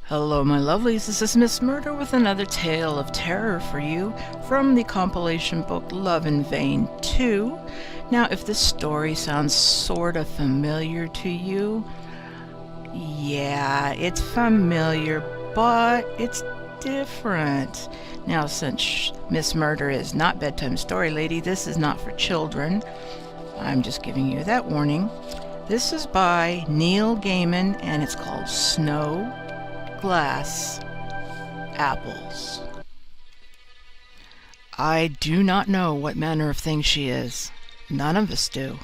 Hello, my lovelies. This is Miss Murder with another tale of terror for you from the compilation book Love in Vain 2. Now, if this story sounds sort of familiar to you, yeah, it's familiar, but it's different. Now, since Miss Murder is not bedtime story lady, this is not for children. I'm just giving you that warning. This is by Neil Gaiman, and it's called Snow Glass Apples. I do not know what manner of thing she is. None of us do.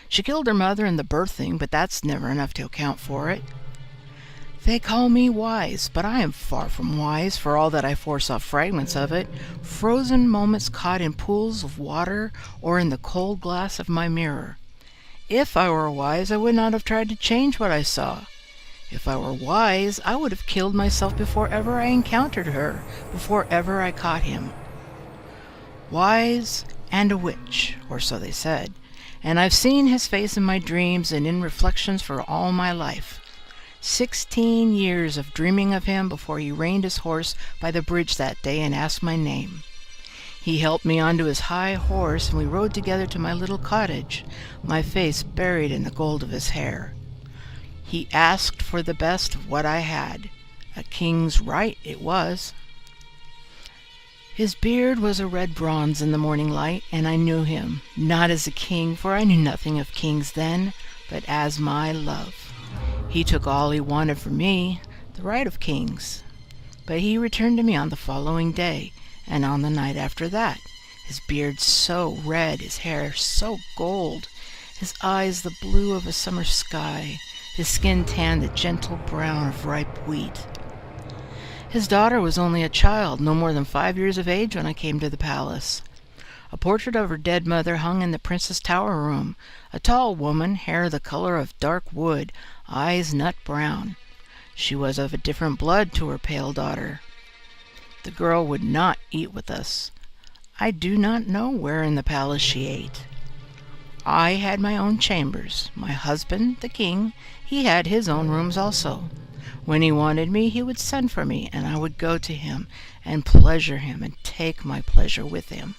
She killed her mother in the birthing, but that's never enough to account for it. They call me wise, but I am far from wise, for all that I foresaw fragments of it, frozen moments caught in pools of water or in the cold glass of my mirror. If I were wise, I would not have tried to change what I saw. If I were wise, I would have killed myself before ever I encountered her, before ever I caught him. Wise and a witch, or so they said, and I've seen his face in my dreams and in reflections for all my life. 16 years of dreaming of him before he reined his horse by the bridge that day and asked my name. He helped me onto his high horse, and we rode together to my little cottage, my face buried in the gold of his hair. He asked for the best of what I had. A king's right it was. His beard was a red bronze in the morning light, and I knew him, not as a king, for I knew nothing of kings then, but as my love. He took all he wanted from me, the right of kings. But he returned to me on the following day, and on the night after that, his beard so red, his hair so gold, his eyes the blue of a summer sky, his skin tanned the gentle brown of ripe wheat. His daughter was only a child, no more than 5 years of age, when I came to the palace. A portrait of her dead mother hung in the prince's tower room, a tall woman, hair the color of dark wood, eyes nut brown. She was of a different blood to her pale daughter. The girl would not eat with us. I do not know where in the palace she ate. I had my own chambers. My husband, the king, he had his own rooms also. When he wanted me, he would send for me, and I would go to him and pleasure him and take my pleasure with him.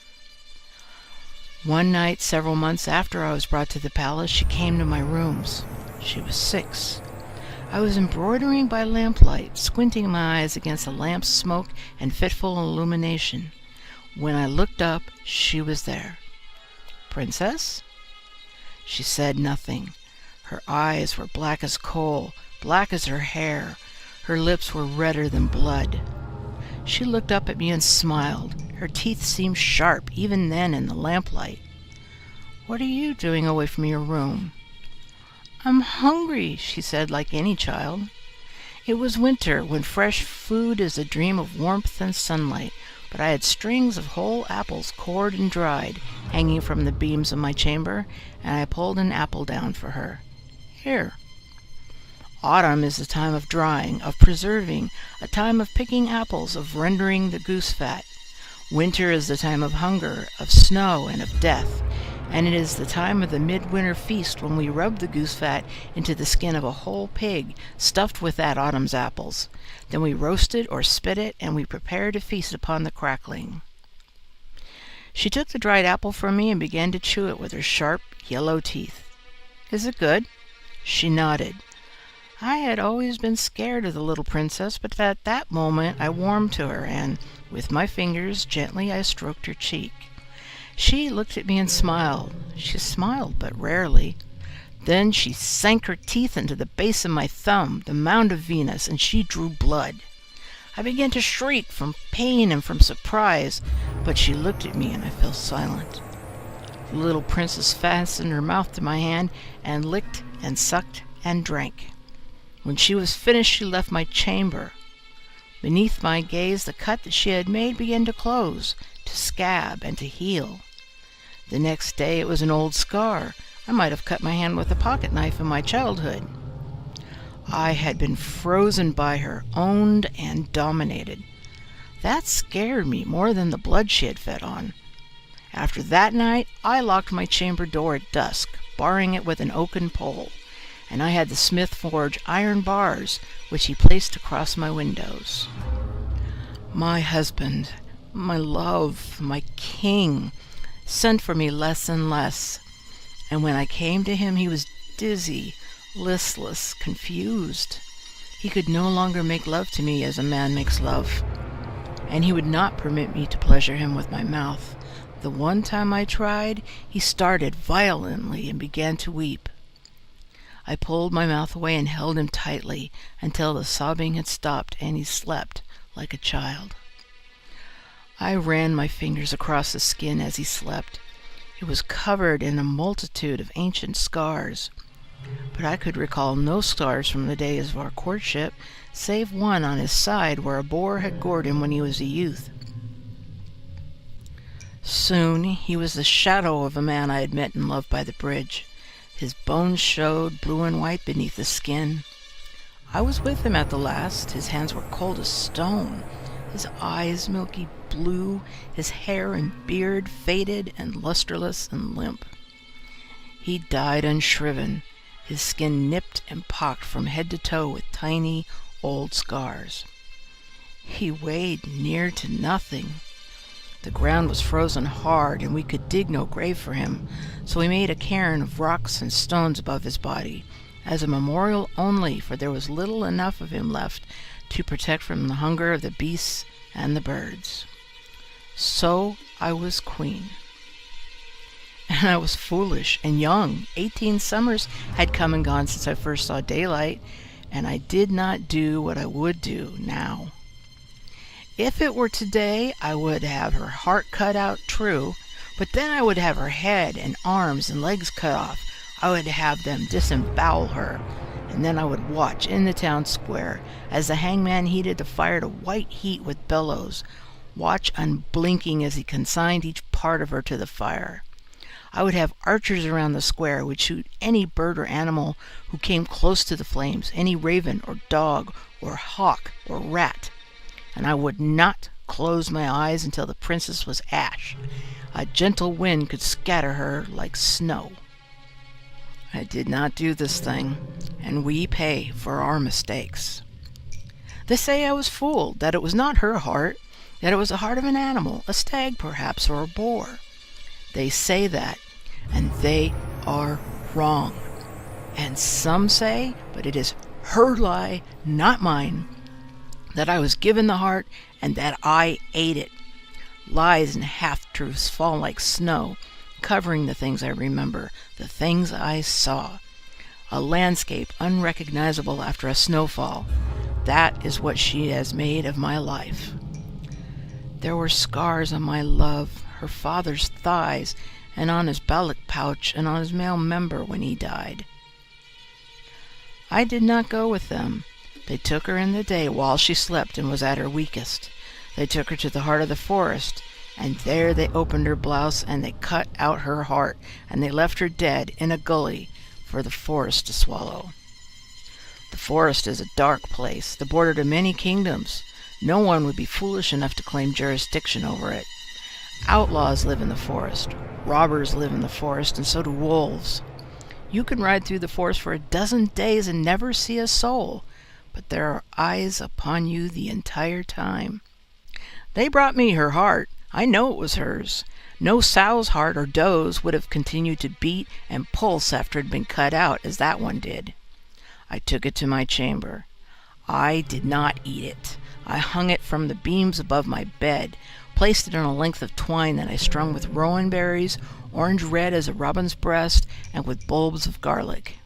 One night, several months after I was brought to the palace, she came to my rooms. She was 6. I was embroidering by lamplight, squinting my eyes against the lamp's smoke and fitful illumination. When I looked up, she was there. "Princess?" She said nothing. Her eyes were black as coal, black as her hair. Her lips were redder than blood. She looked up at me and smiled. Her teeth seemed sharp even then in the lamplight. "What are you doing away from your room?" "I'm hungry," she said, like any child. It was winter, when fresh food is a dream of warmth and sunlight, but I had strings of whole apples, cored and dried, hanging from the beams of my chamber, and I pulled an apple down for her. "Here." Autumn is the time of drying, of preserving, a time of picking apples, of rendering the goose fat. Winter is the time of hunger, of snow, and of death, and it is the time of the midwinter feast when we rub the goose fat into the skin of a whole pig, stuffed with that autumn's apples. Then we roast it or spit it, and we prepare to feast upon the crackling. She took the dried apple from me and began to chew it with her sharp, yellow teeth. "Is it good?" She nodded. I had always been scared of the little princess, but at that moment I warmed to her, and, with my fingers, gently I stroked her cheek. She looked at me and smiled. She smiled but rarely. Then she sank her teeth into the base of my thumb, the mound of Venus, and she drew blood. I began to shriek from pain and from surprise, but she looked at me and I fell silent. The little princess fastened her mouth to my hand and licked and sucked and drank. When she was finished, she left my chamber. Beneath my gaze, the cut that she had made began to close, to scab, and to heal. The next day it was an old scar. I might have cut my hand with a pocket knife in my childhood. I had been frozen by her, owned and dominated. That scared me more than the blood she had fed on. After that night, I locked my chamber door at dusk, barring it with an oaken pole, and I had the smith forge iron bars, which he placed across my windows. My husband, my love, my king, sent for me less and less, and when I came to him he was dizzy, listless, confused. He could no longer make love to me as a man makes love, and he would not permit me to pleasure him with my mouth. The one time I tried, he started violently and began to weep. I pulled my mouth away and held him tightly until the sobbing had stopped and he slept like a child. I ran my fingers across his skin as he slept. It was covered in a multitude of ancient scars, but I could recall no scars from the days of our courtship, save one on his side where a boar had gored him when he was a youth. Soon he was the shadow of a man I had met and loved by the bridge. His bones showed blue and white beneath the skin. I was with him at the last. His hands were cold as stone, his eyes milky blue, his hair and beard faded and lusterless and limp. He died unshriven, his skin nipped and pocked from head to toe with tiny old scars. He weighed near to nothing. The ground was frozen hard, and we could dig no grave for him, so we made a cairn of rocks and stones above his body, as a memorial only, for there was little enough of him left to protect from the hunger of the beasts and the birds. So I was queen. And I was foolish and young. 18 summers had come and gone since I first saw daylight, and I did not do what I would do now. If it were today, I would have her heart cut out, true, but then I would have her head and arms and legs cut off. I would have them disembowel her, and then I would watch in the town square as the hangman heated the fire to white heat with bellows, watch unblinking as he consigned each part of her to the fire. I would have archers around the square who would shoot any bird or animal who came close to the flames, any raven or dog or hawk or rat. And I would not close my eyes until the princess was ash. A gentle wind could scatter her like snow. I did not do this thing, and we pay for our mistakes. They say I was fooled, that it was not her heart, that it was the heart of an animal, a stag perhaps, or a boar. They say that, and they are wrong. And some say, but it is her lie, not mine, that I was given the heart and that I ate it. Lies and half-truths fall like snow, covering the things I remember, the things I saw. A landscape unrecognizable after a snowfall. That is what she has made of my life. There were scars on my love, her father's thighs, and on his ballot pouch, and on his male member when he died. I did not go with them. They took her in the day while she slept and was at her weakest. They took her to the heart of the forest, and there they opened her blouse, and they cut out her heart, and they left her dead in a gully for the forest to swallow. The forest is a dark place, the border to many kingdoms. No one would be foolish enough to claim jurisdiction over it. Outlaws live in the forest, robbers live in the forest, and so do wolves. You can ride through the forest for a dozen days and never see a soul, but there are eyes upon you the entire time. They brought me her heart. I know it was hers. No sow's heart or doe's would have continued to beat and pulse after it had been cut out as that one did. I took it to my chamber. I did not eat it. I hung it from the beams above my bed, placed it on a length of twine that I strung with rowan berries, orange red as a robin's breast, and with bulbs of garlic.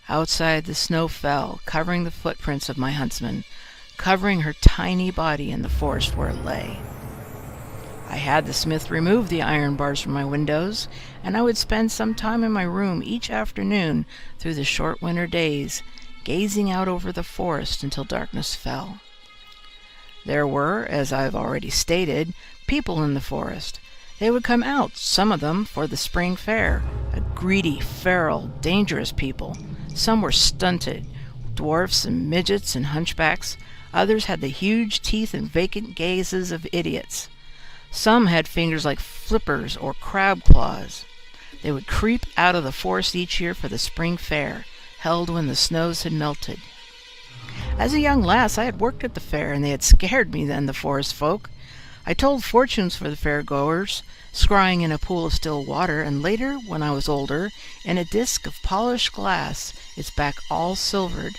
Outside the snow fell, covering the footprints of my huntsman, covering her tiny body in the forest where it lay. I had the smith remove the iron bars from my windows, and I would spend some time in my room each afternoon through the short winter days, gazing out over the forest until darkness fell. There were, as I have already stated, people in the forest. They would come out, some of them, for the spring fair, a greedy, feral, dangerous people. Some were stunted, dwarfs and midgets and hunchbacks. Others had the huge teeth and vacant gazes of idiots. Some had fingers like flippers or crab claws. They would creep out of the forest each year for the spring fair. held when the snows had melted. As a young lass I had worked at the fair, and they had scared me then, the forest folk. I told fortunes for the fair-goers, scrying in a pool of still water, and later, when I was older, in a disk of polished glass, its back all silvered,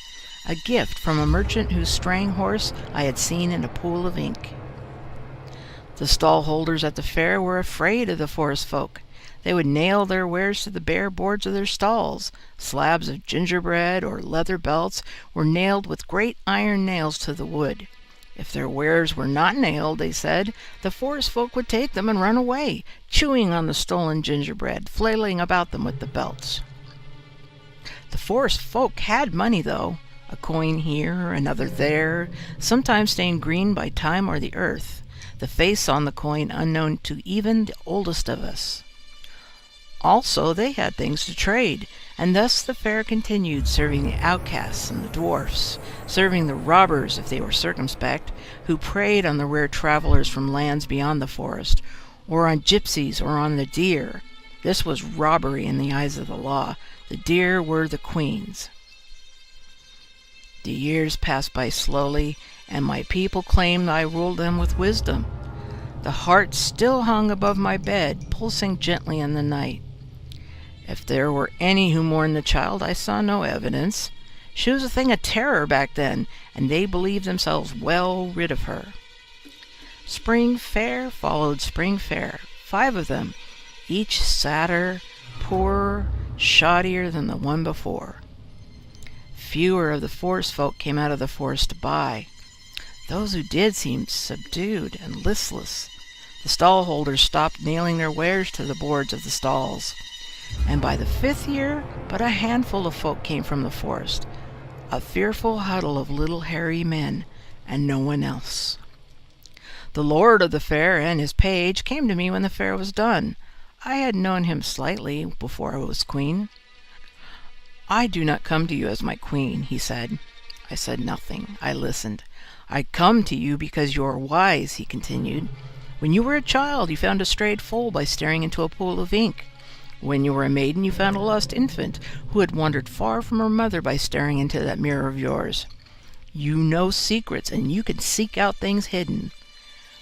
a gift from a merchant whose straying horse I had seen in a pool of ink. The stall-holders at the fair were afraid of the forest folk. They would nail their wares to the bare boards of their stalls. Slabs of gingerbread or leather belts were nailed with great iron nails to the wood. If their wares were not nailed, they said, the forest folk would take them and run away, chewing on the stolen gingerbread, flailing about them with the belts. The forest folk had money, though, a coin here, another there, sometimes stained green by time or the earth, the face on the coin unknown to even the oldest of us. Also, they had things to trade, and thus the fair continued, serving the outcasts and the dwarfs, serving the robbers, if they were circumspect, who preyed on the rare travelers from lands beyond the forest, or on gypsies, or on the deer. This was robbery in the eyes of the law. The deer were the queens. The years passed by slowly, and my people claimed I ruled them with wisdom. The heart still hung above my bed, pulsing gently in the night. If there were any who mourned the child, I saw no evidence. She was a thing of terror back then, and they believed themselves well rid of her. Spring fair followed spring fair, 5 of them, each sadder, poorer, shoddier than the one before. Fewer of the forest folk came out of the forest to buy. Those who did seemed subdued and listless. The stall-holders stopped nailing their wares to the boards of the stalls. And by the 5th year, but a handful of folk came from the forest, a fearful huddle of little hairy men, and no one else. The lord of the fair and his page came to me when the fair was done. I had known him slightly before I was queen. "I do not come to you as my queen," he said. I said nothing. I listened. "I come to you because you are wise," he continued. "When you were a child, you found a strayed foal by staring into a pool of ink. When you were a maiden, you found a lost infant who had wandered far from her mother by staring into that mirror of yours. You know secrets, and you can seek out things hidden."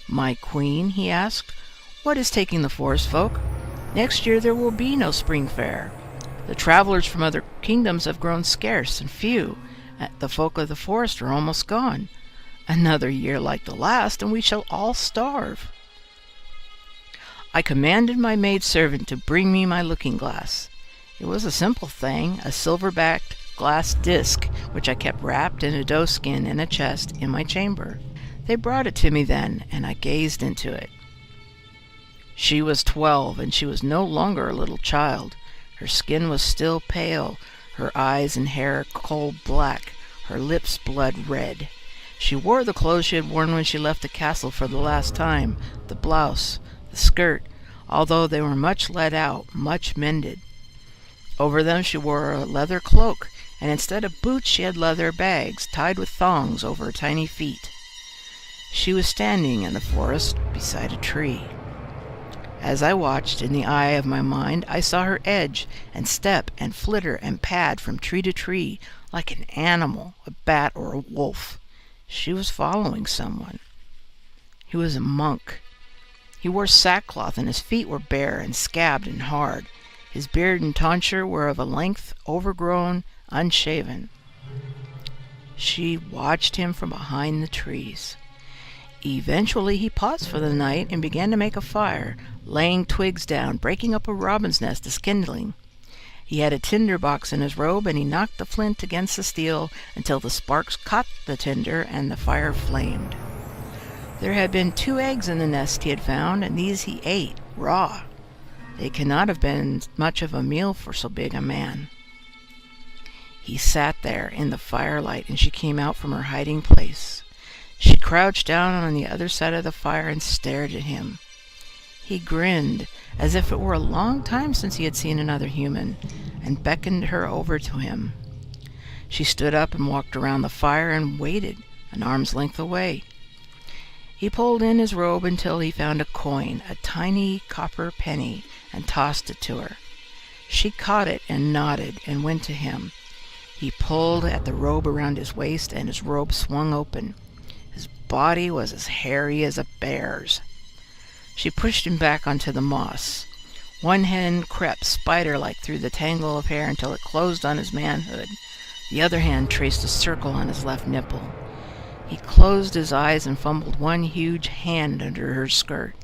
"My queen," he asked, "what is taking the forest folk? Next year there will be no spring fair. The travelers from other kingdoms have grown scarce and few. The folk of the forest are almost gone. Another year like the last, and we shall all starve." I commanded my maid-servant to bring me my looking-glass. It was a simple thing, a silver-backed glass disc, which I kept wrapped in a doe-skin in a chest in my chamber. They brought it to me then, and I gazed into it. She was 12, and she was no longer a little child. Her skin was still pale, her eyes and hair coal-black, her lips blood-red. She wore the clothes she had worn when she left the castle for the last time, the blouse, the skirt, although they were much let out, much mended. Over them she wore a leather cloak, and instead of boots she had leather bags tied with thongs over her tiny feet. She was standing in the forest beside a tree. As I watched, in the eye of my mind, I saw her edge and step and flitter and pad from tree to tree like an animal, a bat or a wolf. She was following someone. He was a monk. He wore sackcloth, and his feet were bare and scabbed and hard. His beard and tonsure were of a length overgrown, unshaven. She watched him from behind the trees. Eventually he paused for the night and began to make a fire, laying twigs down, breaking up a robin's nest as kindling. He had a tinder box in his robe, and he knocked the flint against the steel until the sparks caught the tinder and the fire flamed. There had been 2 eggs in the nest he had found, and these he ate, raw. They cannot have been much of a meal for so big a man. He sat there in the firelight, and she came out from her hiding place. She crouched down on the other side of the fire and stared at him. He grinned, as if it were a long time since he had seen another human, and beckoned her over to him. She stood up and walked around the fire and waited, an arm's length away. He pulled in his robe until he found a coin, a tiny copper penny, and tossed it to her. She caught it and nodded and went to him. He pulled at the robe around his waist, and his robe swung open. His body was as hairy as a bear's. She pushed him back onto the moss. One hand crept spider-like through the tangle of hair until it closed on his manhood. The other hand traced a circle on his left nipple. He closed his eyes and fumbled one huge hand under her skirt.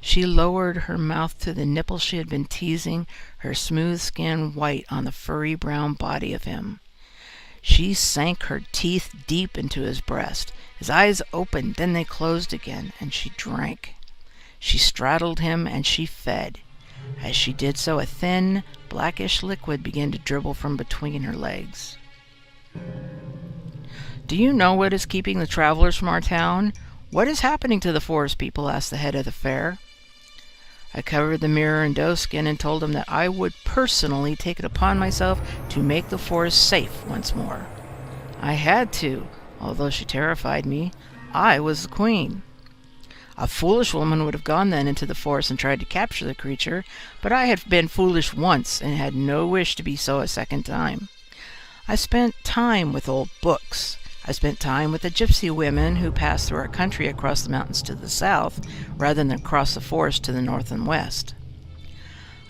She lowered her mouth to the nipple she had been teasing, her smooth skin white on the furry brown body of him. She sank her teeth deep into his breast. His eyes opened, then they closed again, and she drank. She straddled him, and she fed. As she did so, a thin, blackish liquid began to dribble from between her legs. "Do you know what is keeping the travelers from our town? What is happening to the forest people?" asked the head of the fair. I covered the mirror in doeskin and told him that I would personally take it upon myself to make the forest safe once more. I had to, although she terrified me. I was the queen. A foolish woman would have gone then into the forest and tried to capture the creature, but I had been foolish once and had no wish to be so a second time. I spent time with old books. I spent time with the gypsy women who passed through our country across the mountains to the south, rather than across the forest to the north and west.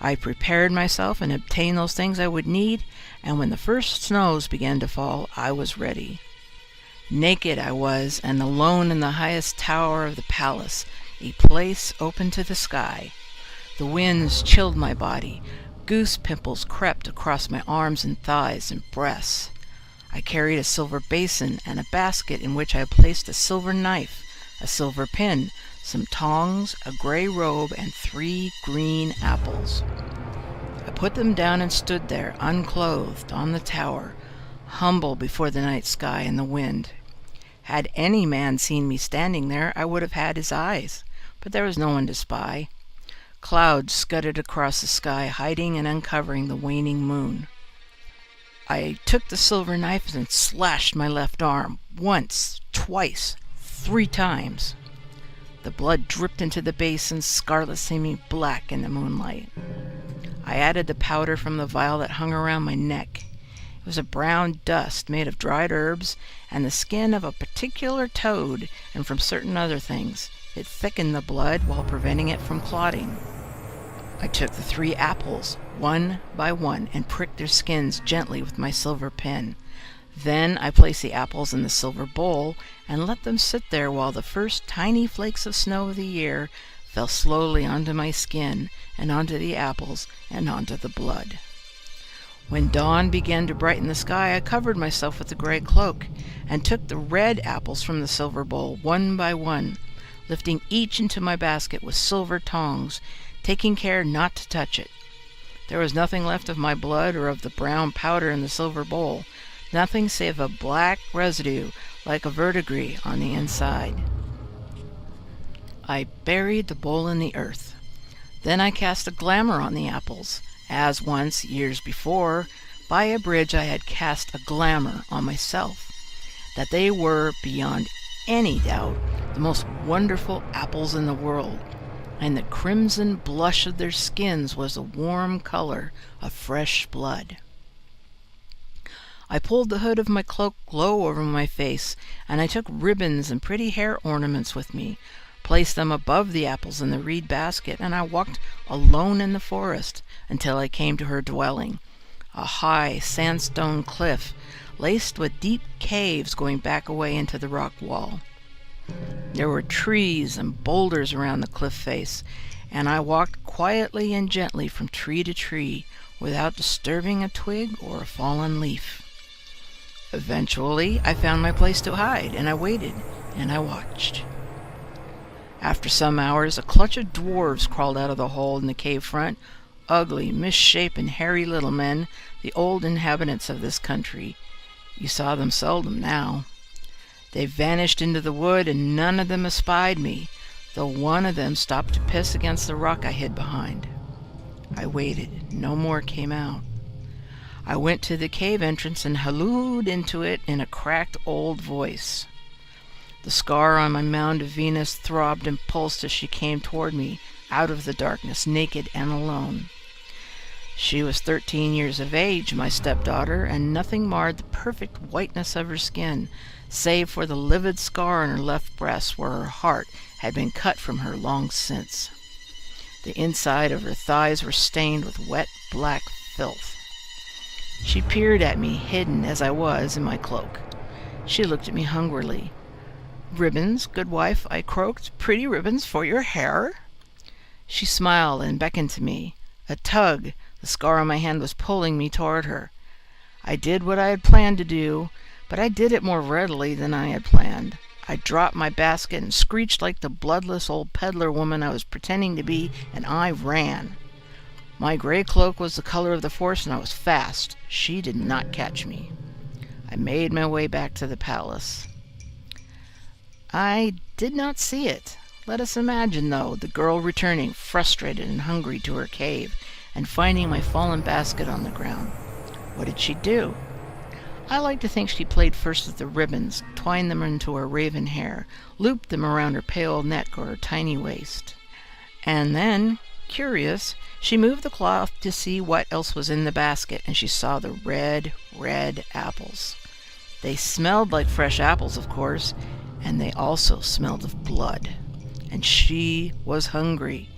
I prepared myself and obtained those things I would need, and when the first snows began to fall, I was ready. Naked I was, and alone in the highest tower of the palace, a place open to the sky. The winds chilled my body. Goose pimples crept across my arms and thighs and breasts. I carried a silver basin and a basket in which I had placed a silver knife, a silver pin, some tongs, a gray robe, and 3 green apples. I put them down and stood there, unclothed, on the tower, humble before the night sky and the wind. Had any man seen me standing there, I would have had his eyes, but there was no one to spy. Clouds scudded across the sky, hiding and uncovering the waning moon. I took the silver knife and slashed my left arm, once, twice, 3 times. The blood dripped into the basin, scarlet seeming black in the moonlight. I added the powder from the vial that hung around my neck. It was a brown dust made of dried herbs and the skin of a particular toad, and from certain other things. It thickened the blood while preventing it from clotting. I took the 3 apples, one by one, and pricked their skins gently with my silver pen. Then I placed the apples in the silver bowl and let them sit there while the first tiny flakes of snow of the year fell slowly onto my skin and onto the apples and onto the blood. When dawn began to brighten the sky, I covered myself with the gray cloak and took the red apples from the silver bowl one by one, lifting each into my basket with silver tongs, taking care not to touch it. There was nothing left of my blood or of the brown powder in the silver bowl, nothing save a black residue like a verdigris on the inside. I buried the bowl in the earth. Then I cast a glamour on the apples, as once, years before, by a bridge I had cast a glamour on myself, that they were, beyond any doubt, the most wonderful apples in the world, and the crimson blush of their skins was the warm color of fresh blood. I pulled the hood of my cloak low over my face, and I took ribbons and pretty hair ornaments with me, placed them above the apples in the reed basket, and I walked alone in the forest until I came to her dwelling, a high sandstone cliff laced with deep caves going back away into the rock wall. There were trees and boulders around the cliff face, and I walked quietly and gently from tree to tree without disturbing a twig or a fallen leaf. Eventually, I found my place to hide, and I waited, and I watched. After some hours, a clutch of dwarves crawled out of the hole in the cave front, ugly, misshapen, hairy little men, the old inhabitants of this country. You saw them seldom now. They vanished into the wood, and none of them espied me, though one of them stopped to piss against the rock I hid behind. I waited. No more came out. I went to the cave entrance and hallooed into it in a cracked old voice. The scar on my mound of Venus throbbed and pulsed as she came toward me, out of the darkness, naked and alone. She was 13 years of age, my stepdaughter, and nothing marred the perfect whiteness of her skin, save for the livid scar on her left breast where her heart had been cut from her long since. The inside of her thighs were stained with wet black filth. She peered at me, hidden as I was in my cloak. She looked at me hungrily. "Ribbons, good wife," I croaked. "Pretty ribbons for your hair?" She smiled and beckoned to me. A tug, the scar on my hand was pulling me toward her. I did what I had planned to do, but I did it more readily than I had planned. I dropped my basket and screeched like the bloodless old peddler woman I was pretending to be, and I ran. My gray cloak was the color of the forest, and I was fast. She did not catch me. I made my way back to the palace. I did not see it. Let us imagine, though, the girl returning, frustrated and hungry, to her cave, and finding my fallen basket on the ground. What did she do? I like to think she played first with the ribbons, twined them into her raven hair, looped them around her pale neck or her tiny waist. And then, curious, she moved the cloth to see what else was in the basket, and she saw the red apples. They smelled like fresh apples, of course, and they also smelled of blood. And she was hungry.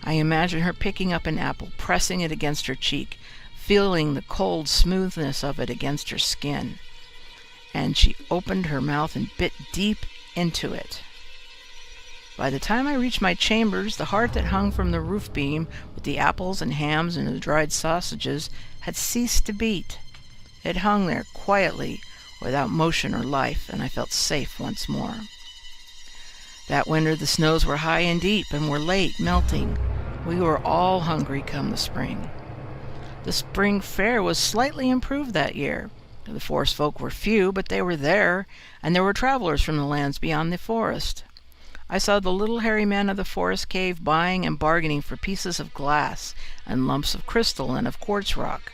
I imagine her picking up an apple, pressing it against her cheek, feeling the cold smoothness of it against her skin. And she opened her mouth and bit deep into it. By the time I reached my chambers, the heart that hung from the roof beam with the apples and hams and the dried sausages had ceased to beat. It hung there quietly, without motion or life, and I felt safe once more. That winter the snows were high and deep and were late melting. We were all hungry come the spring. The spring fair was slightly improved that year. The forest folk were few, but they were there, and there were travelers from the lands beyond the forest. I saw the little hairy men of the forest cave buying and bargaining for pieces of glass and lumps of crystal and of quartz rock.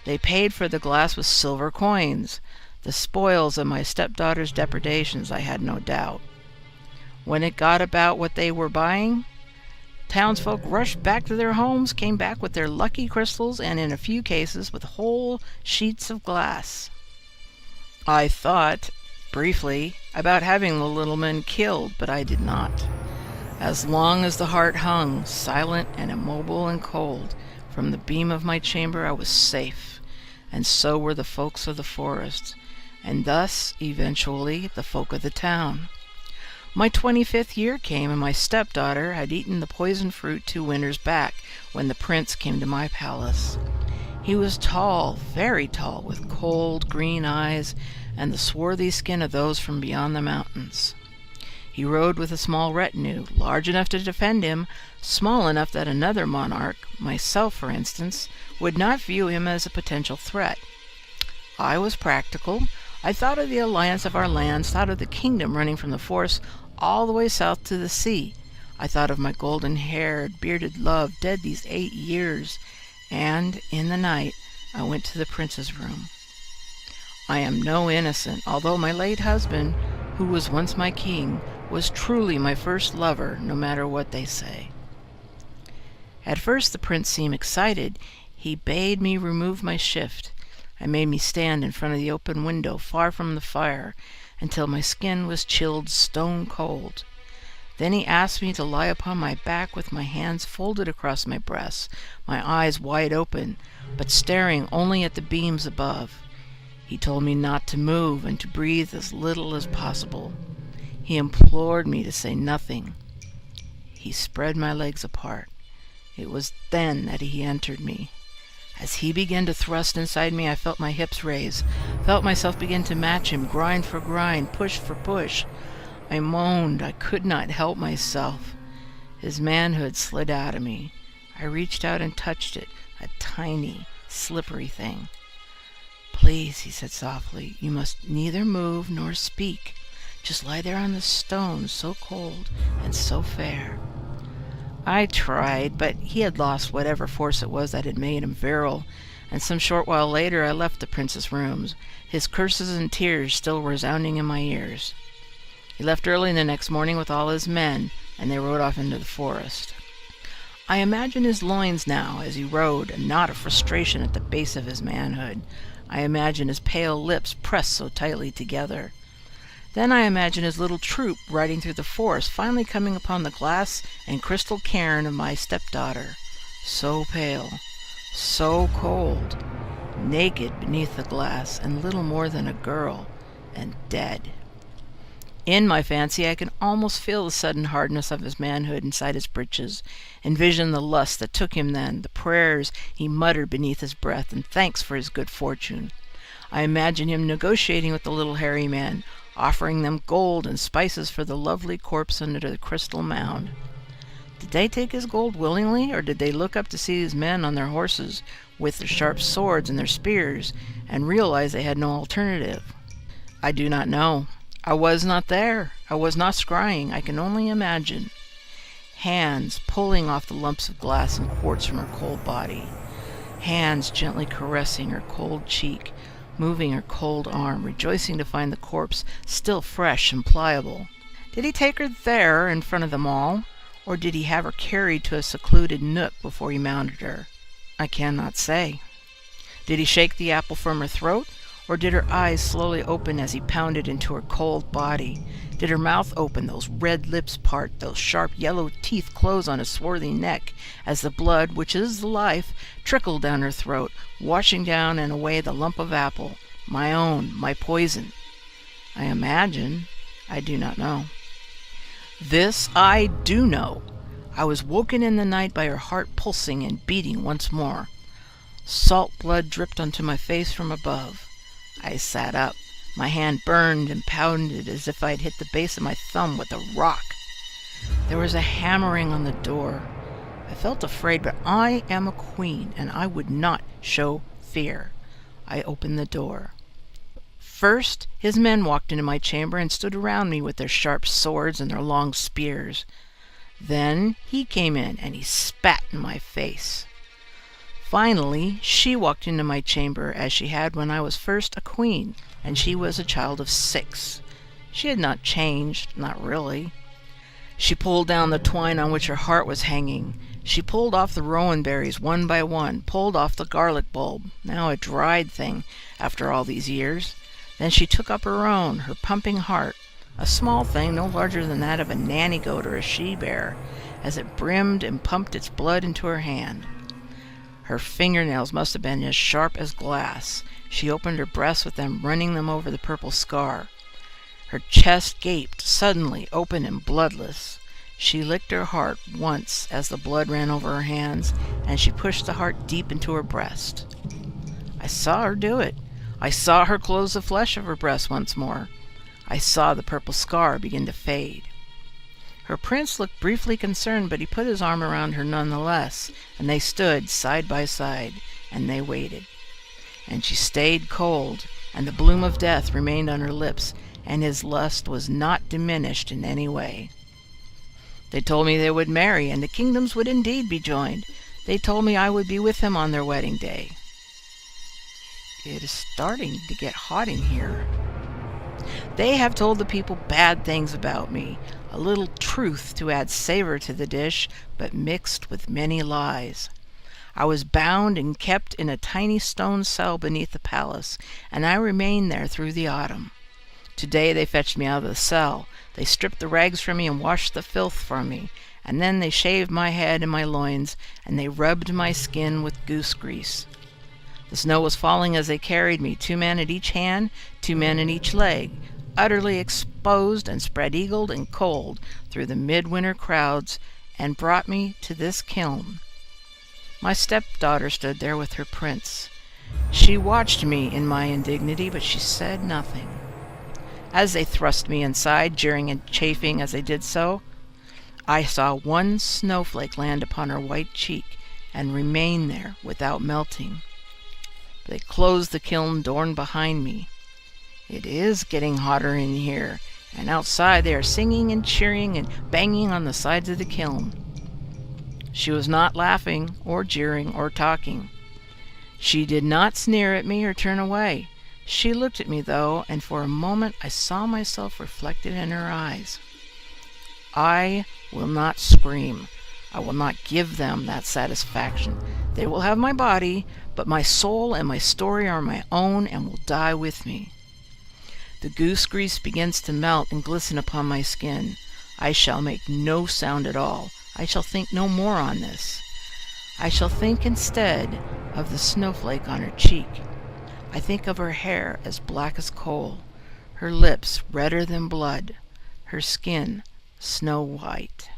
They paid for the glass with silver coins, the spoils of my stepdaughter's depredations, I had no doubt. When it got about what they were buying, townsfolk rushed back to their homes, came back with their lucky crystals, and in a few cases with whole sheets of glass. I thought, briefly, about having the little men killed, but I did not. As long as the heart hung, silent and immobile and cold, from the beam of my chamber, I was safe, and so were the folks of the forest, and thus, eventually, the folk of the town. My 25th year came, and my stepdaughter had eaten the poisoned fruit 2 winters back when the prince came to my palace. He was tall, very tall, with cold green eyes and the swarthy skin of those from beyond the mountains. He rode with a small retinue, large enough to defend him, small enough that another monarch, myself for instance, would not view him as a potential threat. I was practical. I thought of the alliance of our lands, thought of the kingdom running from the forest all the way south to the sea. I thought of my golden-haired, bearded love, dead these 8 years, and, in the night, I went to the prince's room. I am no innocent, although my late husband, who was once my king, was truly my first lover, no matter what they say. At first the prince seemed excited. He bade me remove my shift, and made me stand in front of the open window far from the fire until my skin was chilled stone cold. Then he asked me to lie upon my back with my hands folded across my breast, my eyes wide open, but staring only at the beams above. He told me not to move and to breathe as little as possible. He implored me to say nothing. He spread my legs apart. It was then that he entered me. As he began to thrust inside me, I felt my hips raise, felt myself begin to match him, grind for grind, push for push. I moaned. I could not help myself. His manhood slid out of me. I reached out and touched it, a tiny, slippery thing. "Please," he said softly, "you must neither move nor speak. Just lie there on the stone, so cold and so fair." I tried, but he had lost whatever force it was that had made him virile, and some short while later I left the prince's rooms, his curses and tears still resounding in my ears. He left early the next morning with all his men, and they rode off into the forest. I imagine his loins now as he rode, a knot of frustration at the base of his manhood. I imagine his pale lips pressed so tightly together. Then I imagine his little troop riding through the forest, finally coming upon the glass and crystal cairn of my stepdaughter, so pale, so cold, naked beneath the glass, and little more than a girl, and dead. In my fancy, I can almost feel the sudden hardness of his manhood inside his breeches, envision the lust that took him then, the prayers he muttered beneath his breath, and thanks for his good fortune. I imagine him negotiating with the little hairy man, offering them gold and spices for the lovely corpse under the crystal mound. Did they take his gold willingly, or did they look up to see his men on their horses with their sharp swords and their spears, and realize they had no alternative? I do not know. I was not there. I was not scrying. I can only imagine. Hands pulling off the lumps of glass and quartz from her cold body. Hands gently caressing her cold cheek, moving her cold arm, rejoicing to find the corpse still fresh and pliable. Did he take her there in front of them all, or did he have her carried to a secluded nook before he mounted her? I cannot say. Did he shake the apple from her throat, or did her eyes slowly open as he pounded into her cold body? Did her mouth open, those red lips part, those sharp yellow teeth close on his swarthy neck, as the blood, which is the life, trickled down her throat, washing down and away the lump of apple, my own, my poison? I imagine. I do not know. This I do know. I was woken in the night by her heart pulsing and beating once more. Salt blood dripped onto my face from above. I sat up. My hand burned and pounded as if I'd hit the base of my thumb with a rock. There was a hammering on the door. I felt afraid, but I am a queen, and I would not show fear. I opened the door. First, his men walked into my chamber and stood around me with their sharp swords and their long spears. Then he came in, and he spat in my face. Finally, she walked into my chamber as she had when I was first a queen, and she was a child of 6. She had not changed, not really. She pulled down the twine on which her heart was hanging. She pulled off the rowan berries one by one, pulled off the garlic bulb, now a dried thing after all these years. Then she took up her own, her pumping heart, a small thing no larger than that of a nanny goat or a she-bear, as it brimmed and pumped its blood into her hand. Her fingernails must have been as sharp as glass. She opened her breasts with them, running them over the purple scar. Her chest gaped, suddenly open and bloodless. She licked her heart once as the blood ran over her hands, and she pushed the heart deep into her breast. I saw her do it. I saw her close the flesh of her breast once more. I saw the purple scar begin to fade. Her prince looked briefly concerned, but he put his arm around her nonetheless, and they stood side by side, and they waited. And she stayed cold, and the bloom of death remained on her lips, and his lust was not diminished in any way. They told me they would marry, and the kingdoms would indeed be joined. They told me I would be with him on their wedding day. It is starting to get hot in here. They have told the people bad things about me, a little truth to add savor to the dish, but mixed with many lies. I was bound and kept in a tiny stone cell beneath the palace, and I remained there through the autumn. Today they fetched me out of the cell. They stripped the rags from me and washed the filth from me, and then they shaved my head and my loins, and they rubbed my skin with goose grease. The snow was falling as they carried me, 2 men at each hand, 2 men at each leg, utterly exposed and spread-eagled and cold through the midwinter crowds, and brought me to this kiln. My stepdaughter stood there with her prince. She watched me in my indignity, but she said nothing. As they thrust me inside, jeering and chafing as they did so, I saw one snowflake land upon her white cheek and remain there without melting. They closed the kiln door behind me. It is getting hotter in here, and outside they are singing and cheering and banging on the sides of the kiln. She was not laughing or jeering or talking. She did not sneer at me or turn away. She looked at me, though, and for a moment I saw myself reflected in her eyes. I will not scream. I will not give them that satisfaction. They will have my body, but my soul and my story are my own and will die with me. The goose grease begins to melt and glisten upon my skin. I shall make no sound at all. I shall think no more on this. I shall think instead of the snowflake on her cheek. I think of her hair as black as coal, her lips redder than blood, her skin snow white.